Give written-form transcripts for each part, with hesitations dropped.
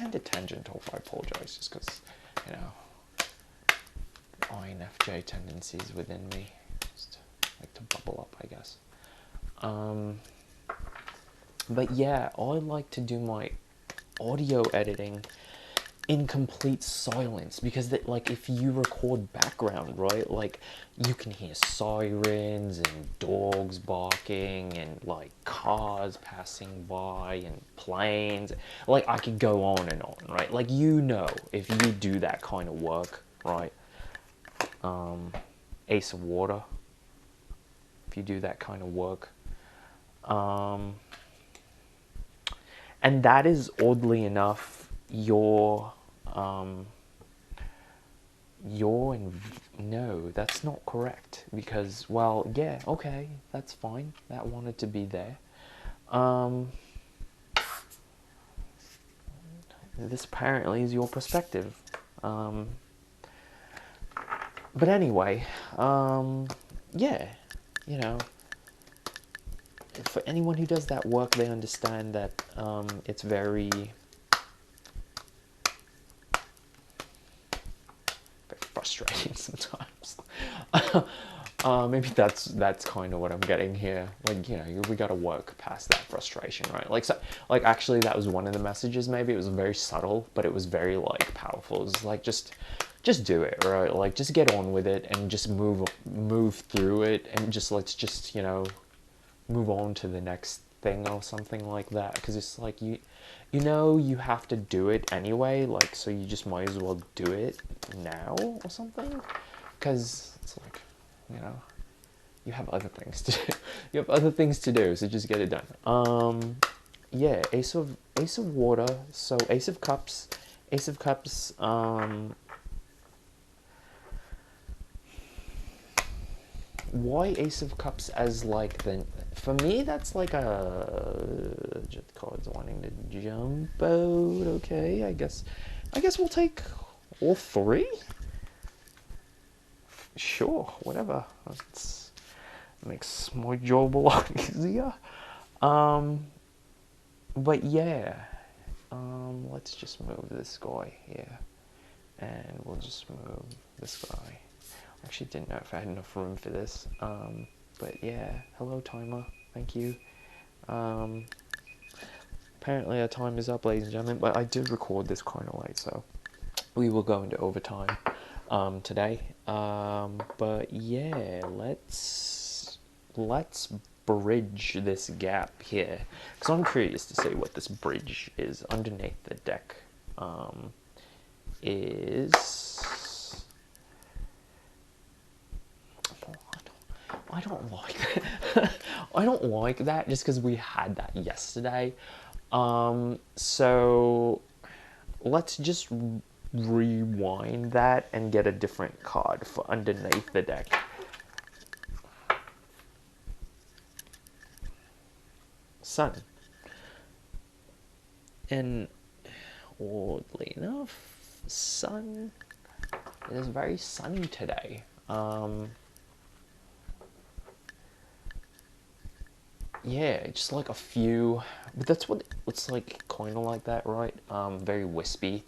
tend to tangent off. I apologize, just because, you know, INFJ tendencies within me just like to bubble up, I guess. But yeah, I like to do my audio editing in complete silence, because like if you record background, right, like you can hear sirens and dogs barking and like cars passing by and planes. Like I could go on and on, right? Like, you know, if you do that kind of work, right, Ace of Water, if you do that kind of work, and that is, oddly enough, no, that's not correct, because, well, yeah, okay, that's fine, that wanted to be there. This apparently is your perspective. But anyway, yeah, you know, for anyone who does that work, they understand that it's very frustrating sometimes. Maybe that's kind of what I'm getting here. Like, you know, we got to work past that frustration, right? Like, so, like, actually, that was one of the messages. Maybe it was very subtle, but it was very like powerful. It was like, just do it, right? Like, just get on with it and just move through it, and just let's just, you know, move on to the next thing or something like that. Because it's like, you know, you have to do it anyway, like, so you just might as well do it now or something, because it's like, you know, you have other things to do. You have other things to do, so just get it done. Yeah, Ace of Water. So Ace of Cups. Why Ace of Cups as like the, for me that's like a jet cards wanting to jump out. Okay, I guess we'll take all three. Sure, whatever. That makes my job a lot easier. But yeah, let's just move this guy here, and we'll just move this guy. I actually didn't know if I had enough room for this. But yeah, hello timer, thank you. Apparently our time is up, ladies and gentlemen, but I did record this kind of late, so we will go into overtime today. But yeah, let's bridge this gap here, because I'm curious to see what this bridge is underneath the deck. I don't like that. I don't like that, just because we had that yesterday. So let's just rewind that and get a different card for underneath the deck. Sun. And oddly enough, sun, it is very sunny today. Yeah, just like a few, but that's what it's like, kind of like that, right? Very wispy.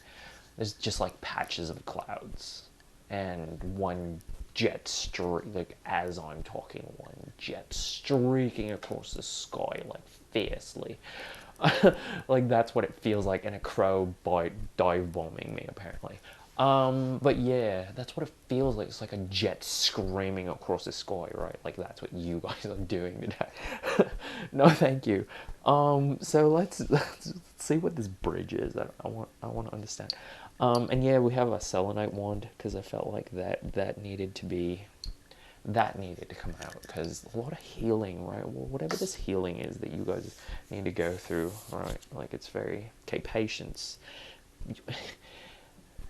There's just like patches of clouds and one jet like as I'm talking, one jet streaking across the sky like fiercely. Like that's what it feels like, and a crow dive bombing me apparently. But yeah, that's what it feels like. It's like a jet screaming across the sky, right? Like that's what you guys are doing today. No, thank you. So let's see what this bridge is. I want to understand. And yeah, we have a selenite wand, because I felt like that needed to come out, because a lot of healing, right? Well, whatever this healing is that you guys need to go through, right? Like, it's very, okay, patience.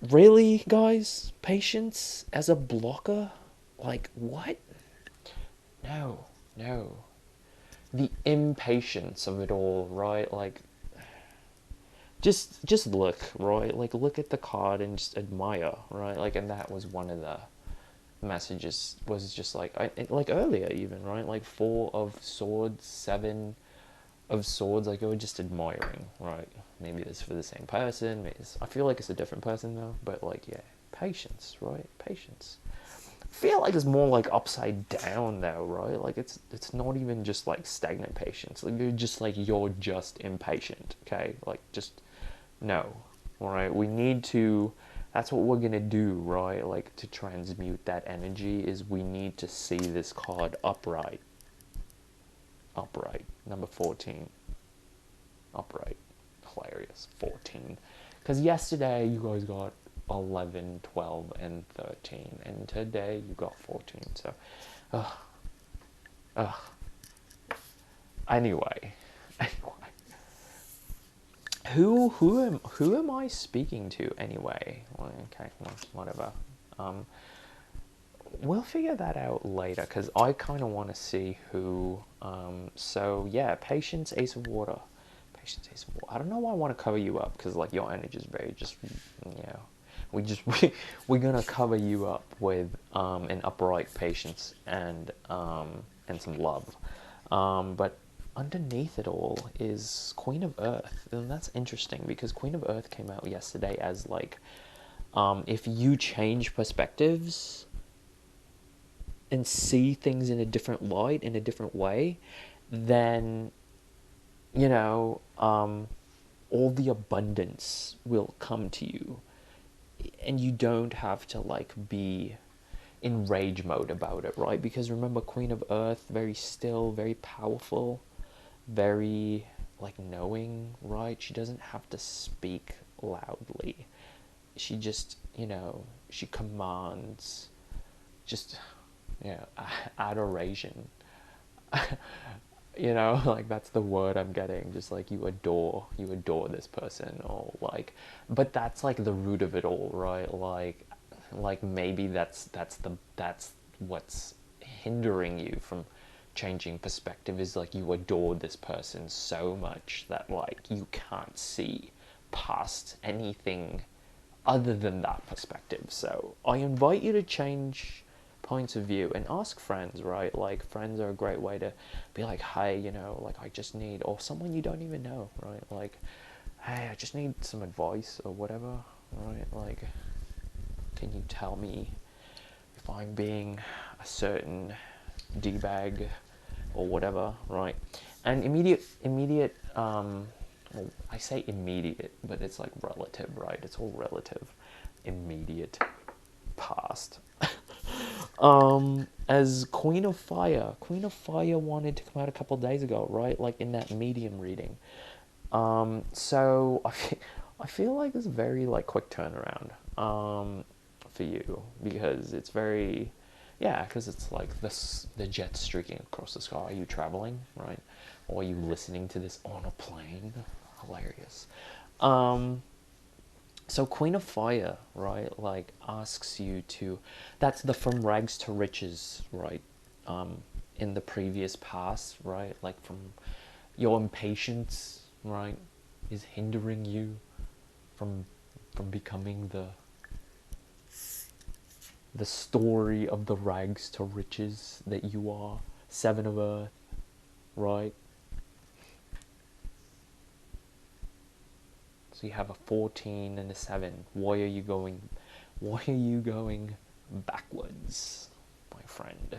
Really, guys? Patience as a blocker? Like, what? No. The impatience of it all, right? Like, just look, right? Like, look at the card and just admire, right? Like, and that was one of the messages, was just like, like earlier even, right? Like 4 of Swords, 7 of Swords, like you're just admiring, right? Maybe it's for the same person. Maybe I feel like it's a different person though. But like, yeah, patience, right? Patience. I feel like it's more like upside down though, right? Like it's not even just like stagnant patience. Like you're just impatient. Okay, like just no. All right, we need to. That's what we're gonna do, right? Like to transmute that energy is we need to see this card upright. Upright. Number 14. Upright. Hilarious. 14. Because yesterday you guys got 11, 12, and 13. And today you got 14. So, ugh. Ugh. Anyway. Who am I speaking to anyway? Well, okay, well, whatever. Um, we'll figure that out later because I kind of want to see who. So yeah, Patience, Ace of Water. Patience, Ace of Water. I don't know why I want to cover you up because like your energy is very just, yeah. We're gonna cover you up with an upright patience and some love, but underneath it all is Queen of Earth, and that's interesting because Queen of Earth came out yesterday as like, if you change perspectives and see things in a different light, in a different way, then, you know, all the abundance will come to you. And you don't have to like be in rage mode about it, right? Because remember, Queen of Earth, very still, very powerful, very like knowing, right? She doesn't have to speak loudly. She just, she commands just, adoration. Like that's the word I'm getting. Just like you adore this person, or like, but that's like the root of it all, right? Like maybe that's what's hindering you from changing perspective, is like you adore this person so much that like you can't see past anything other than that perspective. So I invite you to change points of view and ask friends, right? Like friends are a great way to be like, hey, like I just need, or someone you don't even know, right? Like, hey, I just need some advice or whatever, right? Like, can you tell me if I'm being a certain D-bag or whatever, right? And immediate, well, I say immediate, but it's like relative, right? It's all relative. Immediate past. As Queen of Fire wanted to come out a couple of days ago, right? Like in that medium reading. So I feel like it's a very like quick turnaround for you, because it's very, yeah, because it's like the jet streaking across the sky. Are you traveling, right? Or are you listening to this on a plane? Hilarious. So Queen of Fire, right, like asks you to, that's the from rags to riches, right? In the previous past, right? Like from your impatience, right, is hindering you from becoming the story of the rags to riches that you are. Seven of Earth, right? So you have a 14 and a 7. Why are you going backwards, my friend?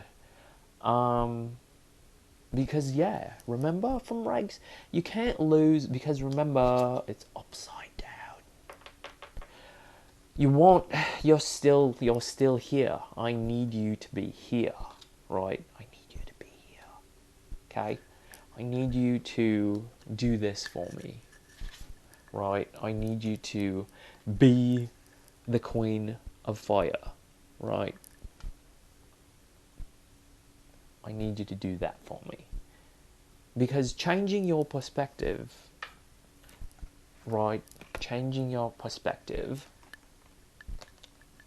Because yeah, remember from rags, you can't lose, because remember it's upside down. You won't, you're still here. I need you to be here, right? I need you to be here. Okay? I need you to do this for me. Right? I need you to be the Queen of Fire, right? I need you to do that for me. Because changing your perspective, right? Changing your perspective,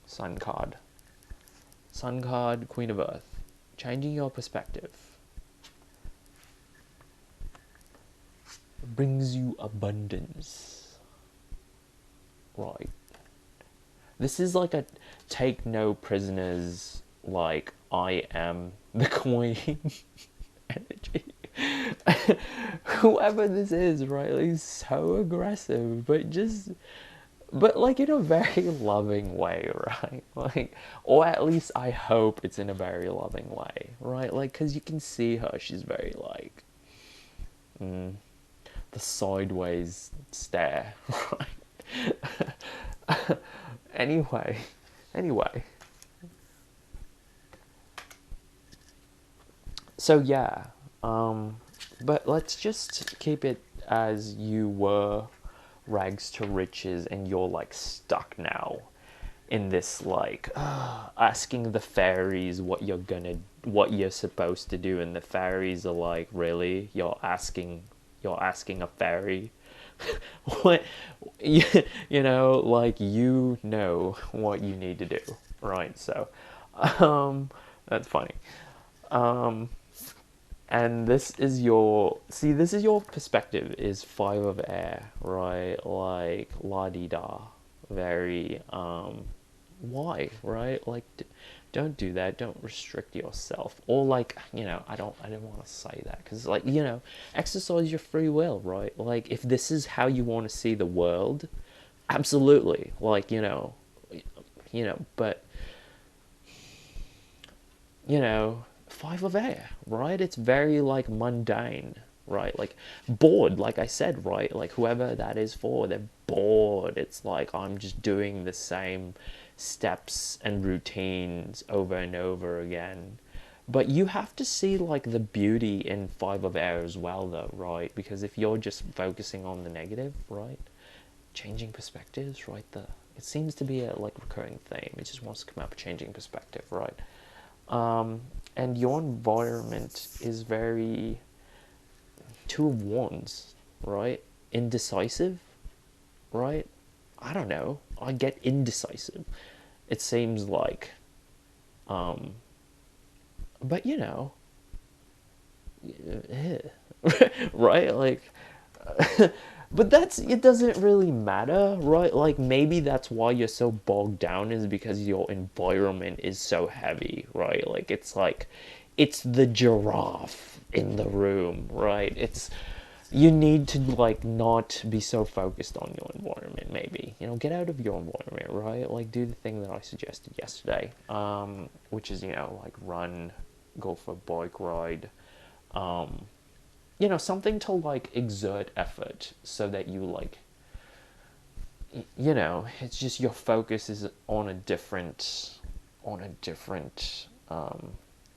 Sun card, Queen of Earth. Changing your perspective brings you abundance, right? This is like a take no prisoners, like I am the queen energy. whoever this is, right, like, he's so aggressive, but like in a very loving way, right? Like, or at least I hope it's in a very loving way, right? Like, because you can see her, she's very like, the sideways stare, right? Anyway, so yeah, but let's just keep it as you were rags to riches and you're like stuck now in this like asking the fairies what you're supposed to do, and the fairies are like, really, you're asking a fairy what you know, like, you know what you need to do, right? So that's funny. And this is your perspective, is five of air, right? Like, la di da, very why, right? Like, don't do that, don't restrict yourself, or like, I don't want to say that, because like, exercise your free will, right? Like, if this is how you want to see the world, absolutely, like, but five of air, right? It's very like mundane, right? Like, bored, like I said, right? Like, whoever that is for, they're bored. It's like, I'm just doing the same steps and routines over and over again. But you have to see like the beauty in five of air as well, though, right? Because if you're just focusing on the negative, right? Changing perspectives, right? It seems to be a like recurring theme. It just wants to come up with changing perspective, right? And your environment is very two of wands, right? Indecisive, right? I don't know. I get indecisive. It seems like, but right? Like, but it doesn't really matter, right? Like, maybe that's why you're so bogged down, is because your environment is so heavy, right? It's the giraffe in the room, right? You need to like not be so focused on your environment. Maybe, get out of your environment, right? Like, do the thing that I suggested yesterday, which is, like, run, go for a bike ride, something to like exert effort, so that you like, it's just your focus is on a different,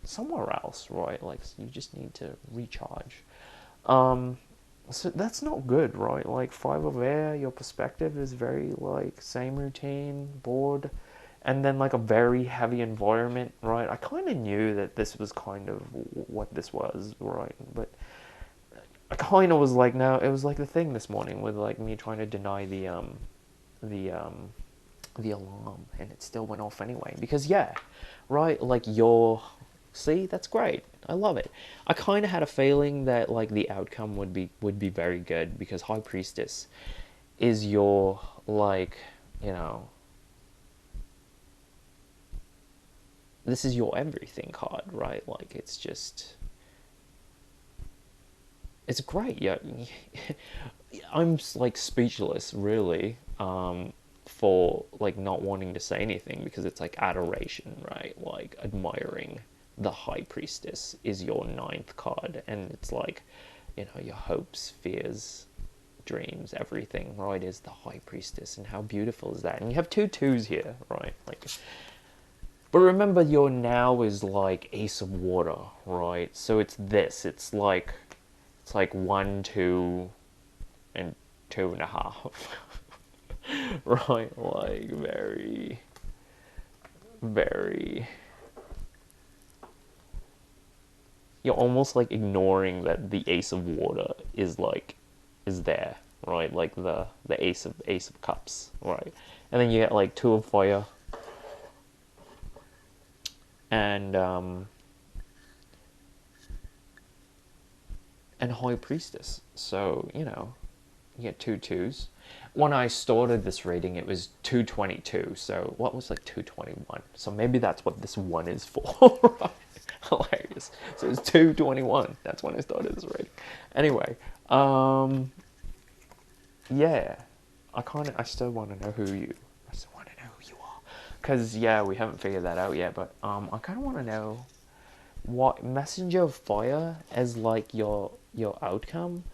somewhere else, right? Like, you just need to recharge. So that's not good, right? Like, five of air, your perspective is very like same routine, bored, and then like a very heavy environment, right? I kind of knew that this was kind of what this was, right? But I kind of was like, no, it was like the thing this morning with like me trying to deny the alarm, and it still went off anyway, because yeah, right, like, see, that's great, I love it. I kind of had a feeling that like the outcome would be very good, because High Priestess is your like, this is your everything card, right? Like, it's great. Yeah, I'm like speechless, really, for like not wanting to say anything, because it's like adoration, right? Like, admiring the High Priestess is your ninth card, and it's like, your hopes, fears, dreams, everything, right, is the High Priestess, and how beautiful is that? And you have two twos here, right? Like, but remember, your now is like Ace of Water, right? So it's like 1, 2, and 2.5. Right? Like, very, very, you're almost like ignoring that the Ace of Water is there, right? Like the Ace of Cups, right? And then you get like Two of Fire, and High Priestess. So, you get two twos. When I started this reading, it was 222. So what was like 221? So maybe that's what this one is for. Hilarious. So it's 221. That's when I started this reading. Anyway, Um, yeah, I still want to know I still want to know who you are, cause yeah, we haven't figured that out yet. But I kind of want to know what messenger of fire as like your outcome.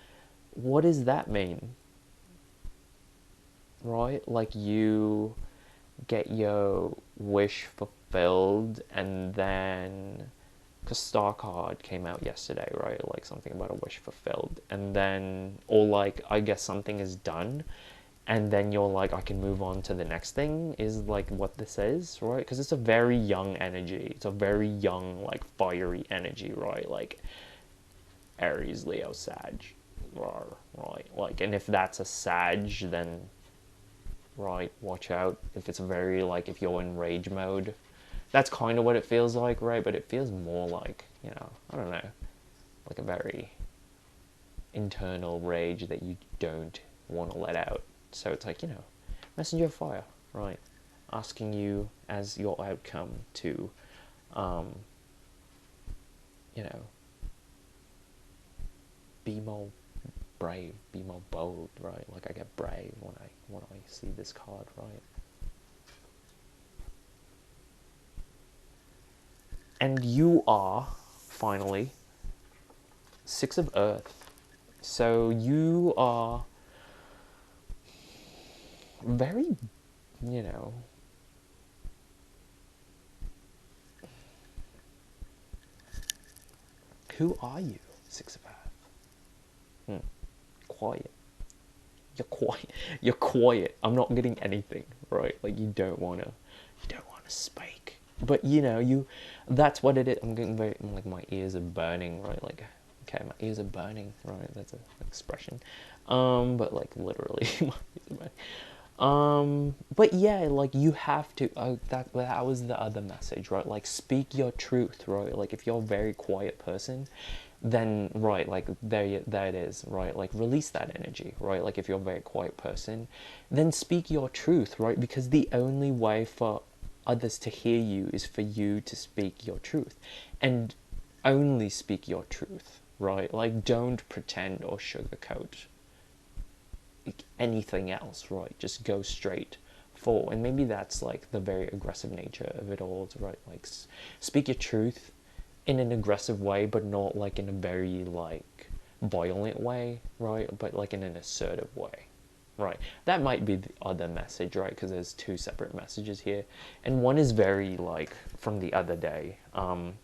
What does that mean, right? Like you get your wish fulfilled, and then because Star Card came out yesterday, right? Like something about a wish fulfilled, and then or like I guess something is done, and then you're like I can move on to the next thing is like what this is, right? Because it's a very young energy. It's a very young like fiery energy, right? Like Aries, Leo, Sag, right? Like, and if that's a Sag, then right, watch out. If it's very like if you're in rage mode, that's kind of what it feels like, right? But it feels more like, I don't know, like a very internal rage that you don't want to let out. So it's like, messenger of fire, right? Asking you as your outcome to, um, you know, be more brave, be more bold, right? Like I get brave when I see this card, right? And you are finally Six of Earth. So you are very, you know, who are you, Six of Earth? Quiet. You're quiet. You're quiet. I'm not getting anything, right? Like you don't wanna speak. But that's what it is. I'm getting very, like my ears are burning, right? Like, okay, my ears are burning, right? That's an expression. But like literally, my ears are burning. But yeah, like you have to. Oh, that was the other message, right? Like speak your truth, right? Like if you're a very quiet person, then right, like there it is, right? Like release that energy, right? Like if you're a very quiet person, then speak your truth, right? Because the only way for others to hear you is for you to speak your truth, and only speak your truth, right? Like don't pretend or sugarcoat anything else, right? Just go straight for. And maybe that's like the very aggressive nature of it all, right? Like speak your truth in an aggressive way, but not like in a very like violent way, right? But like in an assertive way, right? That might be the other message, right? Because there's two separate messages here, and one is very like from the other day, and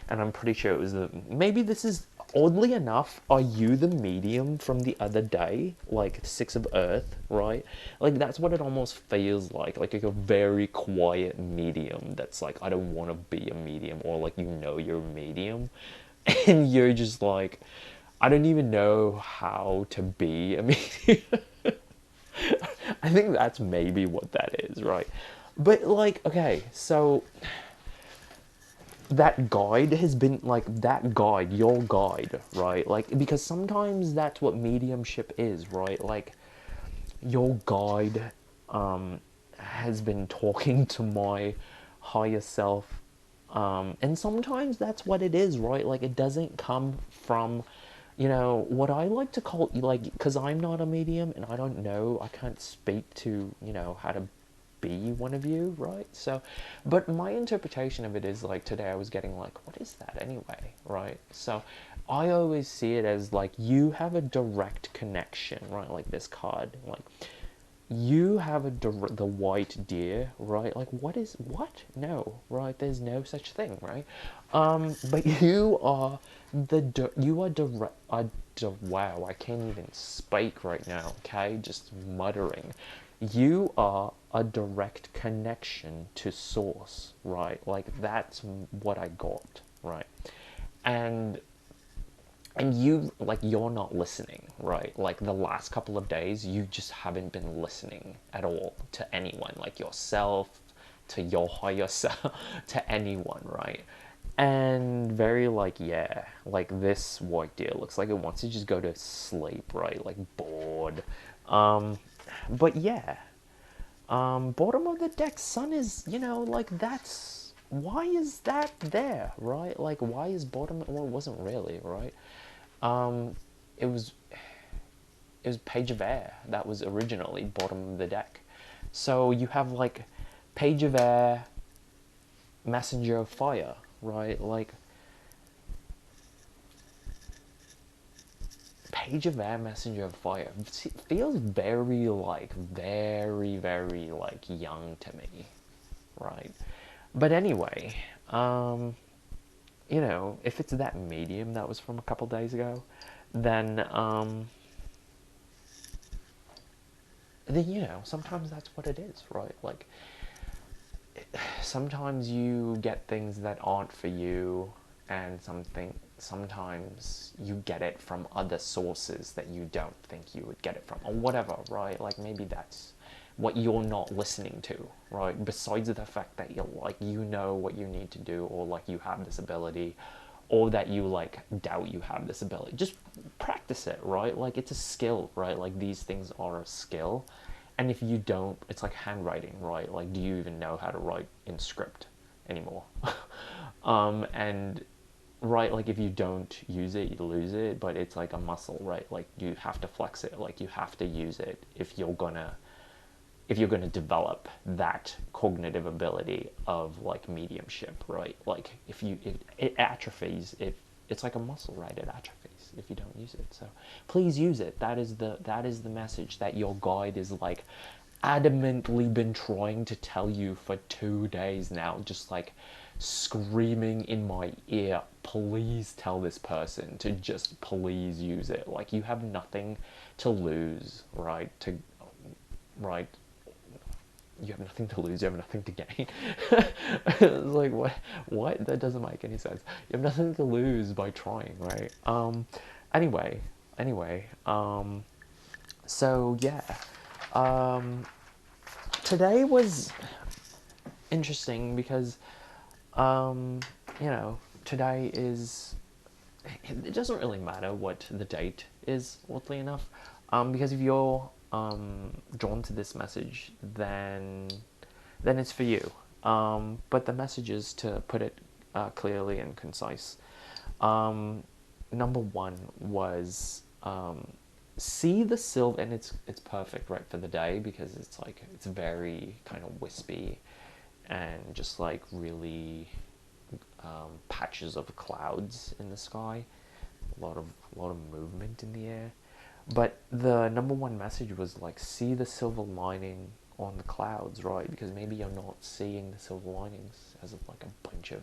I'm pretty sure it was maybe this is oddly enough, are you the medium from the other day, like Six of Earth, right? Like that's what it almost feels like a very quiet medium that's like I don't want to be a medium, or like you're a medium, and you're just like I don't even know how to be a medium. I think that's maybe what that is, right? But like, okay, so that guide has been like that guide, your guide, right? Like because sometimes that's what mediumship is, right? Like your guide has been talking to my higher self, and sometimes that's what it is, right? Like it doesn't come from what I like to call, like, because I'm not a medium and I don't know, I can't speak to how to be one of you, right? So, but my interpretation of it is like today I was getting like, what is that anyway, right? So I always see it as like you have a direct connection, right? Like this card, like you have the white deer, right? Like what? No, right? There's no such thing, right? But you are you are direct. Wow, I can't even speak right now. Okay, just muttering. You are a direct connection to source, right? Like that's what I got, right? And you like you're not listening, right? Like the last couple of days you just haven't been listening at all to anyone, like yourself, to your higher self, to anyone, right? And very like, yeah, like this white deer looks like it wants to just go to sleep, right? Like bored. But yeah, bottom of the deck sun is, like that's why is that there, right? Like why is bottom, well, it wasn't really, right? It was. it was Page of Air that was originally bottom of the deck. So you have like Page of Air, Messenger of Fire, right? Like Page of Air, Messenger of Fire feels very like very like young to me, right? But anyway, you know, if it's that medium that was from a couple days ago, then then you know, sometimes that's what it is, right? Like sometimes you get things that aren't for you, and sometimes you get it from other sources that you don't think you would get it from, or whatever, right? Like maybe that's what you're not listening to, right? Besides the fact that you're like, you know what you need to do, or like you have this ability, or that you like doubt you have this ability, just practice it, right? Like it's a skill, right? Like these things are a skill. And if you don't, it's like handwriting, right? Like, do you even know how to write in script anymore? And right, like if you don't use it, you lose it. But it's like a muscle, right? Like you have to flex it. Like you have to use it if you're gonna develop that cognitive ability of like mediumship, right? Like if you it atrophies, if it's like a muscle, right? It atrophies if you don't use it. So please use it. That is the message that your guide is like adamantly been trying to tell you for 2 days now, just like screaming in my ear, please tell this person to just please use it. Like you have nothing to lose, right? Right, you have nothing to lose, you have nothing to gain. It's like, what, that doesn't make any sense. You have nothing to lose by trying, right? Anyway, so yeah, today was interesting because you know, today is, it doesn't really matter what the date is, oddly enough, because if you're drawn to this message, then it's for you. But the message is, to put it clearly and concise. Number one was, see the silver, and it's perfect, right, for the day, because it's like it's very kind of wispy and just like really patches of clouds in the sky, a lot of movement in the air. But the number one message was like, see the silver lining on the clouds, right? Because maybe you're not seeing the silver linings, as of like a bunch of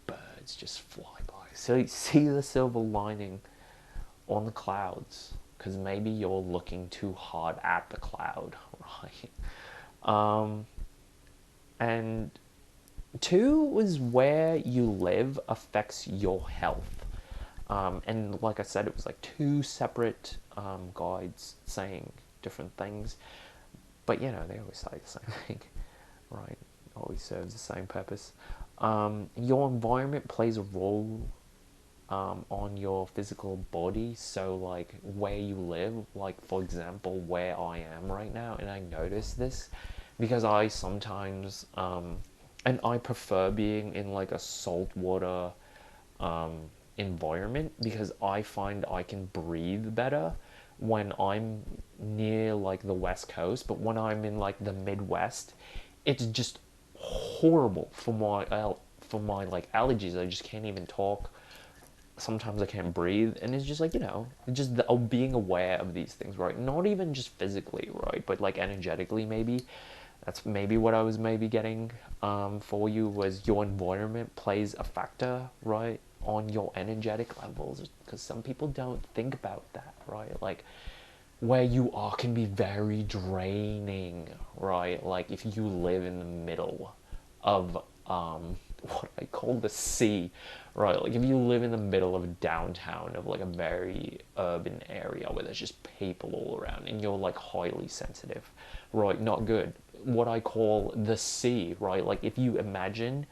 birds just fly by. So see the silver lining on the clouds, because maybe you're looking too hard at the cloud, right? And two was, where you live affects your health. And like I said, it was like two separate guides saying different things, but you know, they always say the same thing, right? Always serves the same purpose. Your environment plays a role on your physical body. So like where you live, like for example where I am right now, and I notice this because I sometimes and I prefer being in like a saltwater environment, because I find I can breathe better when I'm near like the west coast. But when I'm in like the Midwest, it's just horrible for my like allergies. I just can't even talk. Sometimes I can't breathe, and it's just like, you know, just being aware of these things, right? Not even just physically, right, but like energetically, maybe. That's maybe what I was maybe getting for you, was your environment plays a factor, right, on your energetic levels, because some people don't think about that, right? Like where you are can be very draining, right? Like if you live in the middle of what I call the sea, right? Like if you live in the middle of downtown, of like a very urban area where there's just people all around, and you're like highly sensitive, right? Not good. What I call the sea, right? Like if you imagine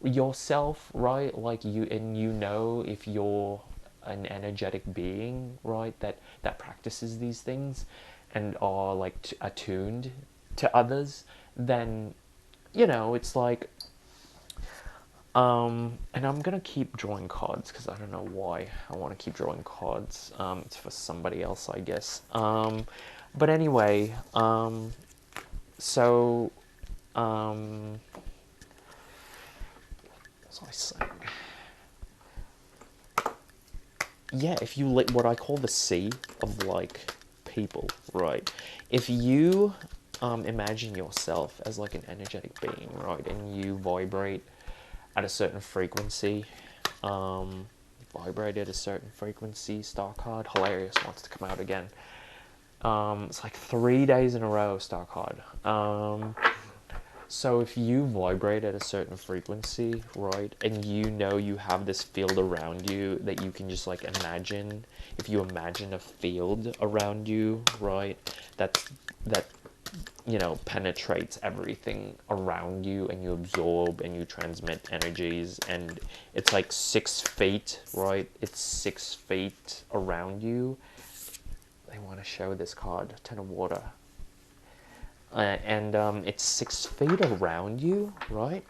yourself, right, like you, and you know, if you're an energetic being, right, that practices these things and are like attuned to others, then you know, it's like And I'm gonna keep drawing cards because I don't know why I want to keep drawing cards. It's for somebody else, I guess. But anyway, so, what was I saying? Yeah, if you like what I call the sea of like people, right? If you imagine yourself as like an energetic being, right, and you vibrate at a certain frequency, vibrate at a certain frequency, star card, hilarious, wants to come out again. It's like 3 days in a row, star card. So if you vibrate at a certain frequency, right, and you know you have this field around you that you can just like imagine, if you imagine a field around you, right, that you know penetrates everything around you, and you absorb and you transmit energies, and it's like 6 feet, right? It's 6 feet around you. They want to show this card, Ten of Water. And it's 6 feet around you, right?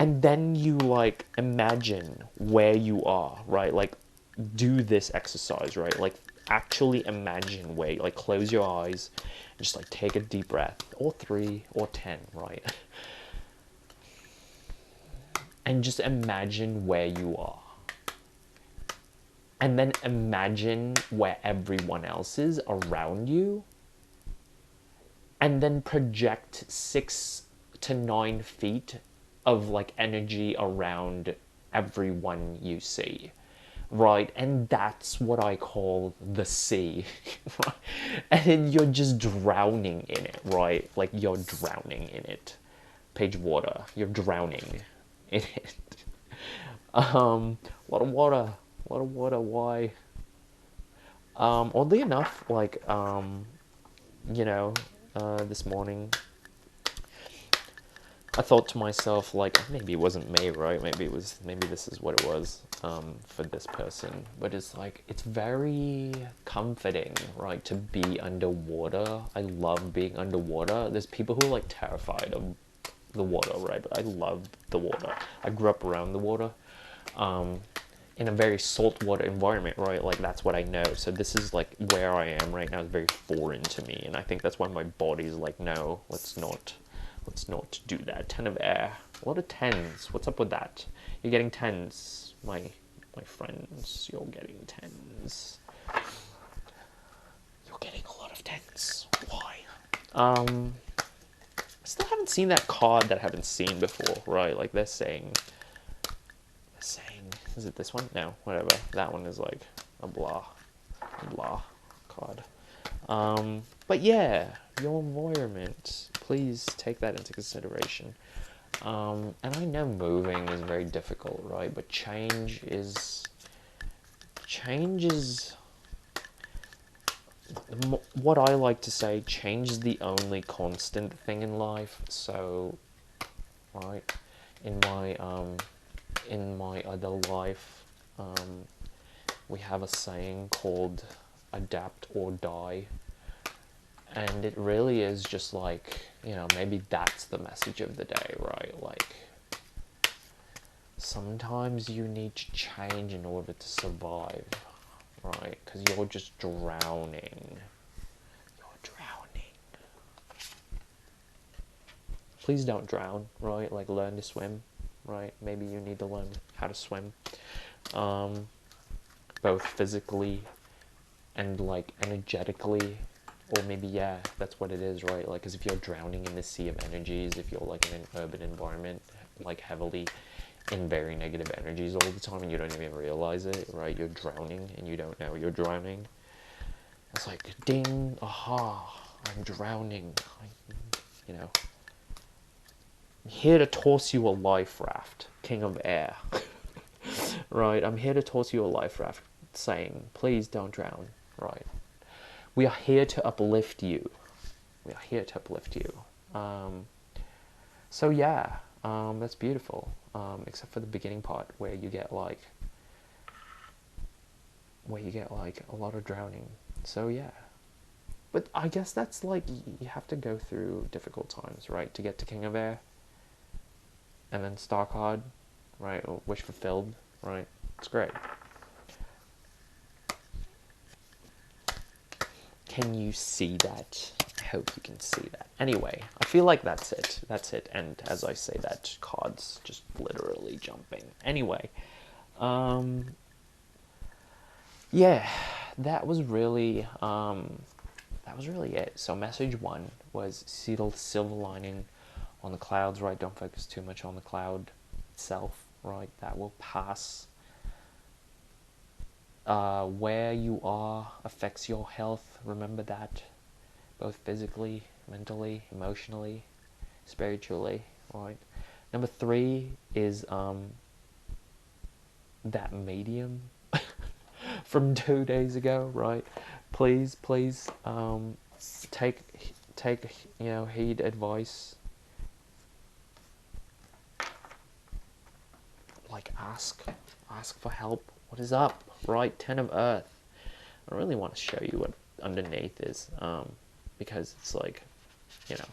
And then you like imagine where you are, right? Like do this exercise, right? Like actually imagine where, like close your eyes, and just like take a deep breath, or 3 or 10, right? And just imagine where you are. And then imagine where everyone else is around you, and then project 6 to 9 feet of like energy around everyone you see, right? And that's what I call the sea. And you're just drowning in it, right? Like you're drowning in it. Page water, you're drowning in it. A lot of water, a lot of water. Why? Oddly enough, like you know, this morning, I thought to myself, like, maybe it wasn't me, right? Maybe this is what it was for this person. But it's like, it's very comforting, right, to be underwater. I love being underwater. There's people who are like terrified of the water, right? But I love the water. I grew up around the water. In a very saltwater environment, right? Like that's what I know. So this is like where I am right now is very foreign to me, and I think that's why my body's like, no, let's not do that. 10 of air. A lot of tens. What's up with that? You're getting tens, my friends. You're getting tens. You're getting a lot of tens. Why? I still haven't seen that card that I haven't seen before, right? Like they're saying, is it this one? No, whatever. That one is like a blah card. But yeah, your environment, please take that into consideration. And I know moving is very difficult, right? But change is what I like to say. Change is the only constant thing in life. So, right, in my other life, we have a saying called adapt or die. And it really is just like, you know, maybe that's the message of the day, right? Like, sometimes you need to change in order to survive, right? Because you're just drowning. You're drowning. Please don't drown, right? Like, learn to swim, right? Maybe you need to learn how to swim. Both physically and, like, energetically. Or maybe, yeah, that's what it is, right? Like, because if you're drowning in the sea of energies, if you're, like, in an urban environment, like, heavily in very negative energies all the time and you don't even realize it, right? You're drowning and you don't know you're drowning. It's like, ding, aha, I'm drowning. You know. I'm here to toss you a life raft, King of Air. Right? I'm here to toss you a life raft, saying, please don't drown, right? We are here to uplift you. We are here to uplift you. So yeah, that's beautiful. Except for the beginning part where you get like a lot of drowning. So yeah. But I guess that's like, you have to go through difficult times, right, to get to King of Air. and then star card, right? Or wish fulfilled, right? It's great. Can you see that? I hope you can see that. Anyway, I feel like that's it. That's it. And as I say that, cards just literally jumping. Anyway, yeah, that was really it. So message one was see the silver lining on the clouds, right? Don't focus too much on the cloud itself, right? That will pass. Where you are affects your health. Remember that, both physically, mentally, emotionally, spiritually, right? Number three is that medium from 2 days ago, right? Please, please, take heed advice. Like ask for help. What is up, right? 10 of Earth. I really want to show you what underneath is, because it's like, you know,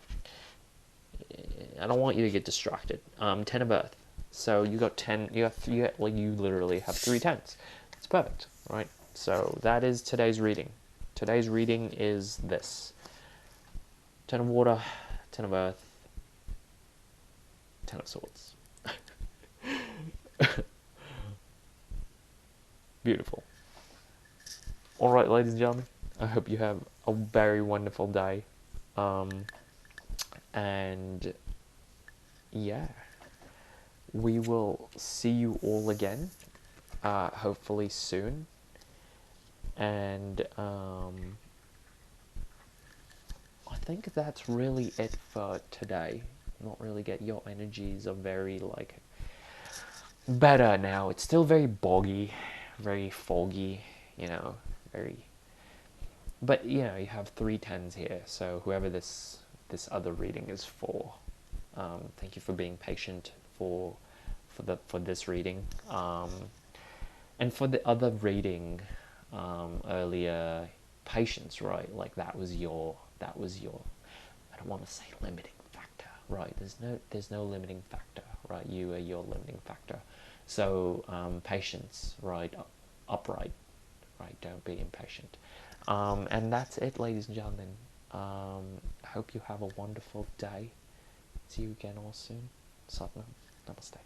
I don't want you to get distracted. 10 of Earth. So you got 10. You literally have 3 10s. It's perfect, right? So that is today's reading. Today's reading is this: 10 of Water, 10 of Earth, 10 of Swords. Beautiful. All right, ladies and gentlemen, I hope you have a very wonderful day. And yeah, we will see you all again, hopefully soon. And I think that's really it for today. Not really get your energies are very like better now. It's still very boggy, very foggy, very. But you have 3 10s here, so whoever this other reading is for, thank you for being patient for this reading, and for the other reading earlier, patience, right? Like that was your. I don't want to say limiting factor, right? There's no limiting factor, right? You are your limiting factor. So patience, right? Upright, right? Don't be impatient. And that's it, ladies and gentlemen. I hope you have a wonderful day. See you again all soon. Satnam. Namaste.